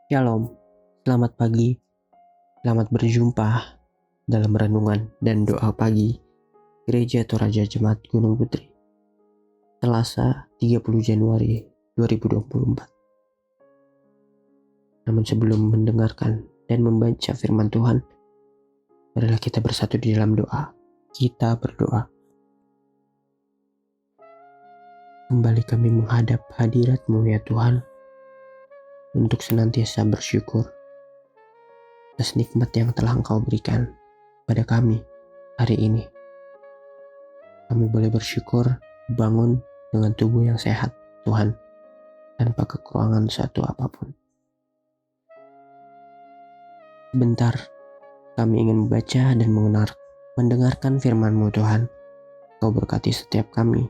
Shalom, selamat pagi, selamat berjumpa dalam renungan dan doa pagi Gereja Toraja Jemaat Gunung Putri, Selasa 30 Januari 2024. Namun sebelum mendengarkan dan membaca firman Tuhan, marilah kita bersatu di dalam doa. Kita berdoa. Kembali kami menghadap hadirat-Mu ya Tuhan, untuk senantiasa bersyukur atas nikmat yang telah Engkau berikan pada kami hari ini. Kami boleh bersyukur bangun dengan tubuh yang sehat, Tuhan, tanpa kekurangan satu apapun. Sebentar, kami ingin membaca dan mendengarkan firman-Mu, Tuhan. Kau berkati setiap kami.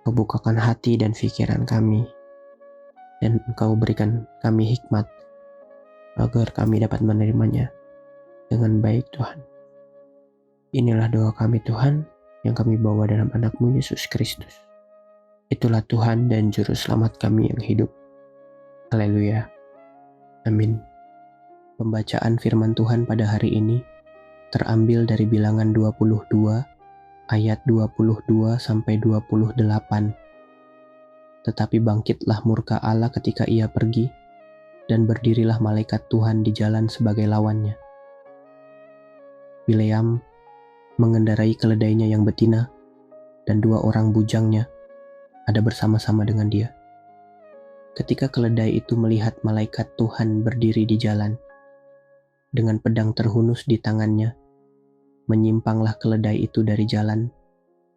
Kau bukakan hati dan pikiran kami, dan Engkau berikan kami hikmat agar kami dapat menerimanya dengan baik, Tuhan. Inilah doa kami, Tuhan, yang kami bawa dalam anak-Mu Yesus Kristus. Itulah Tuhan dan Juru Selamat kami yang hidup. Haleluya. Amin. Pembacaan firman Tuhan pada hari ini terambil dari Bilangan 22 ayat 22 sampai 28. Tetapi bangkitlah murka Allah ketika Ia pergi, dan berdirilah malaikat Tuhan di jalan sebagai lawannya. Bileam mengendarai keledainya yang betina, dan 2 orang bujangnya ada bersama-sama dengan dia. Ketika keledai itu melihat malaikat Tuhan berdiri di jalan, dengan pedang terhunus di tangannya, menyimpanglah keledai itu dari jalan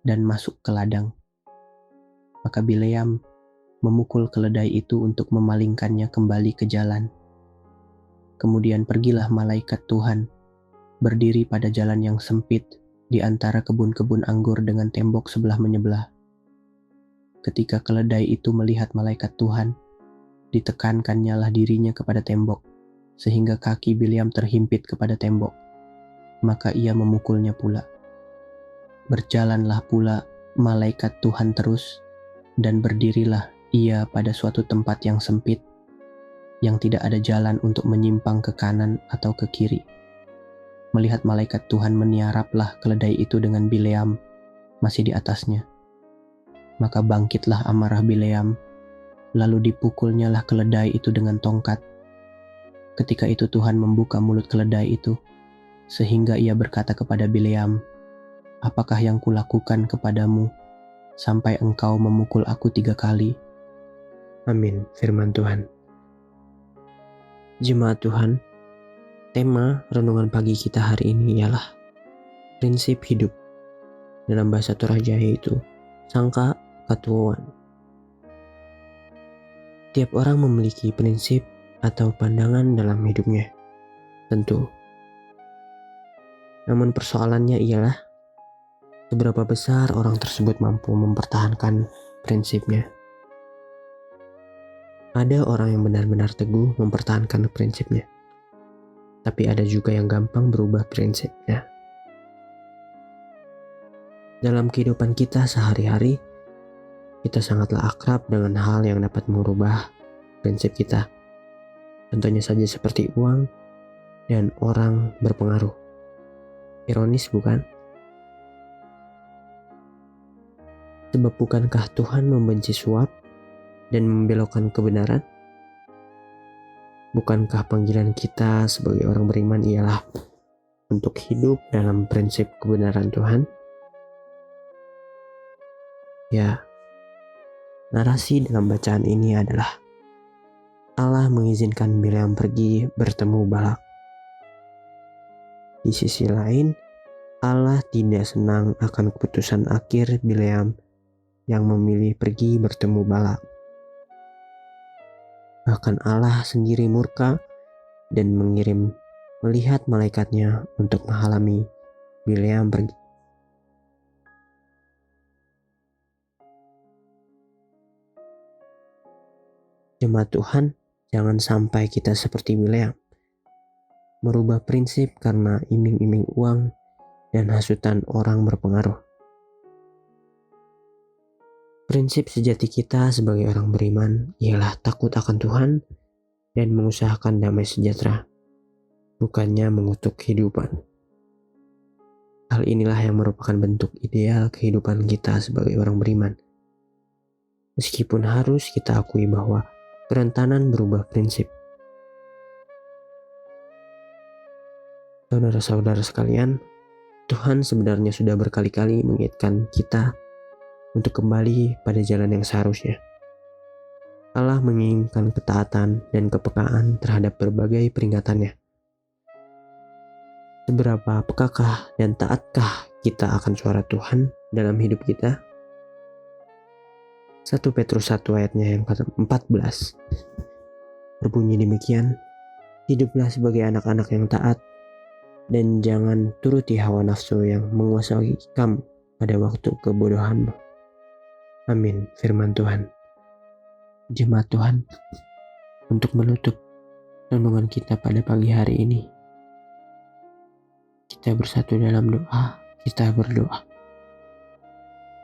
dan masuk ke ladang. Maka Bileam memukul keledai itu untuk memalingkannya kembali ke jalan. Kemudian pergilah malaikat Tuhan berdiri pada jalan yang sempit di antara kebun-kebun anggur dengan tembok sebelah menyebelah. Ketika keledai itu melihat malaikat Tuhan, ditekankannya lah dirinya kepada tembok, sehingga kaki Bileam terhimpit kepada tembok. Maka ia memukulnya pula. Berjalanlah pula malaikat Tuhan terus, dan berdirilah ia pada suatu tempat yang sempit, yang tidak ada jalan untuk menyimpang ke kanan atau ke kiri. Melihat malaikat Tuhan meniaraplah keledai itu dengan Bileam masih di atasnya. Maka bangkitlah amarah Bileam, lalu dipukulnyalah keledai itu dengan tongkat. Ketika itu Tuhan membuka mulut keledai itu, sehingga ia berkata kepada Bileam, "Apakah yang kulakukan kepadamu, sampai engkau memukul aku 3 kali?" Amin, firman Tuhan. Jemaat Tuhan, tema renungan pagi kita hari ini ialah prinsip hidup. Dalam bahasa Toraja yaitu sangka katuoan. Tiap orang memiliki prinsip atau pandangan dalam hidupnya, tentu. Namun persoalannya ialah seberapa besar orang tersebut mampu mempertahankan prinsipnya. Ada orang yang benar-benar teguh mempertahankan prinsipnya, tapi ada juga yang gampang berubah prinsipnya. Dalam kehidupan kita sehari-hari, kita sangatlah akrab dengan hal yang dapat merubah prinsip kita. Contohnya saja seperti uang dan orang berpengaruh. Ironis bukan? Sebab bukankah Tuhan membenci suap dan membelokkan kebenaran? Bukankah panggilan kita sebagai orang beriman ialah untuk hidup dalam prinsip kebenaran Tuhan? Ya, narasi dalam bacaan ini adalah Allah mengizinkan Bileam pergi bertemu Balak. Di sisi lain, Allah tidak senang akan keputusan akhir Bileam yang memilih pergi bertemu Balak. Bahkan Allah sendiri murka dan melihat malaikatnya untuk menghalangi Bileam pergi. Jemaat Tuhan, jangan sampai kita seperti Bileam, merubah prinsip karena iming-iming uang dan hasutan orang berpengaruh. Prinsip sejati kita sebagai orang beriman ialah takut akan Tuhan dan mengusahakan damai sejahtera, bukannya mengutuk kehidupan. Hal inilah yang merupakan bentuk ideal kehidupan kita sebagai orang beriman. Meskipun harus kita akui bahwa kerentanan berubah prinsip. Saudara-saudara sekalian, Tuhan sebenarnya sudah berkali-kali mengingatkan kita untuk kembali pada jalan yang seharusnya. Allah menginginkan ketaatan dan kepekaan terhadap berbagai peringatannya. Seberapa pekakah dan taatkah kita akan suara Tuhan dalam hidup kita? 1 Petrus 1 ayatnya yang ke-14 berbunyi demikian, hiduplah sebagai anak-anak yang taat dan jangan turuti hawa nafsu yang menguasai kamu pada waktu kebodohanmu. Amin, firman Tuhan. Jemaat Tuhan, untuk menutup renungan kita pada pagi hari ini, kita bersatu dalam doa, kita berdoa.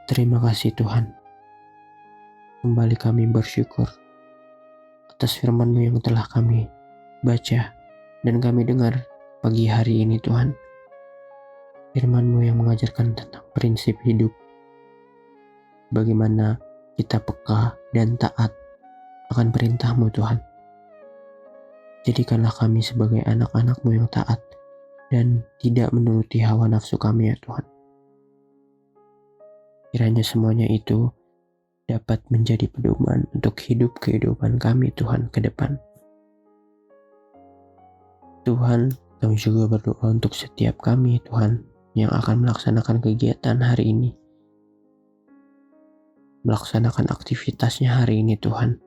Terima kasih Tuhan. Kembali kami bersyukur atas firman-Mu yang telah kami baca dan kami dengar pagi hari ini Tuhan. Firman-Mu yang mengajarkan tentang prinsip hidup. Bagaimana kita peka dan taat akan perintah-Mu Tuhan. Jadikanlah kami sebagai anak-anak-Mu yang taat dan tidak menuruti hawa nafsu kami ya Tuhan. Kiranya semuanya itu dapat menjadi pedoman untuk hidup kehidupan kami Tuhan ke depan. Tuhan, kami juga berdoa untuk setiap kami Tuhan yang akan melaksanakan kegiatan hari ini. Melaksanakan aktivitasnya hari ini Tuhan.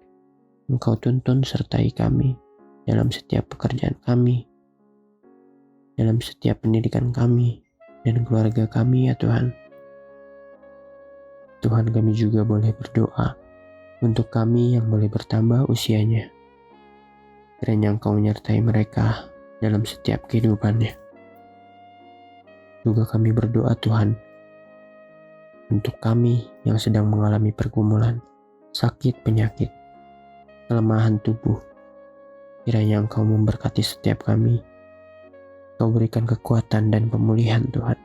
Engkau tuntun sertai kami dalam setiap pekerjaan kami, dalam setiap pendidikan kami dan keluarga kami ya Tuhan. Tuhan, kami juga boleh berdoa untuk kami yang boleh bertambah usianya. Kiranya Engkau menyertai mereka dalam setiap kehidupannya. Juga kami berdoa Tuhan untuk kami yang sedang mengalami pergumulan, sakit, penyakit, kelemahan tubuh. Kiranya Engkau memberkati setiap kami. Engkau berikan kekuatan dan pemulihan Tuhan.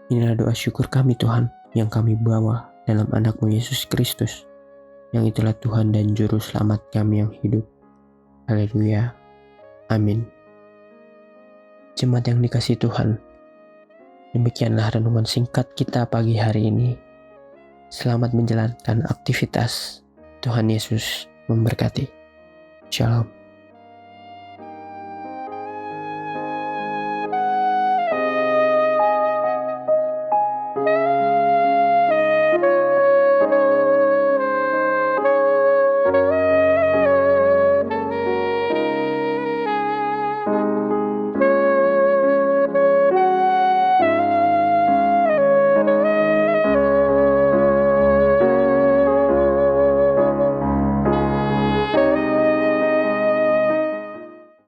Inilah doa syukur kami Tuhan yang kami bawa dalam anak-Mu Yesus Kristus, yang itulah Tuhan dan Juru Selamat kami yang hidup. Haleluya. Amin. Jemaat yang dikasihi Tuhan, demikianlah renungan singkat kita pagi hari ini. Selamat menjalankan aktivitas. Tuhan Yesus memberkati. Shalom.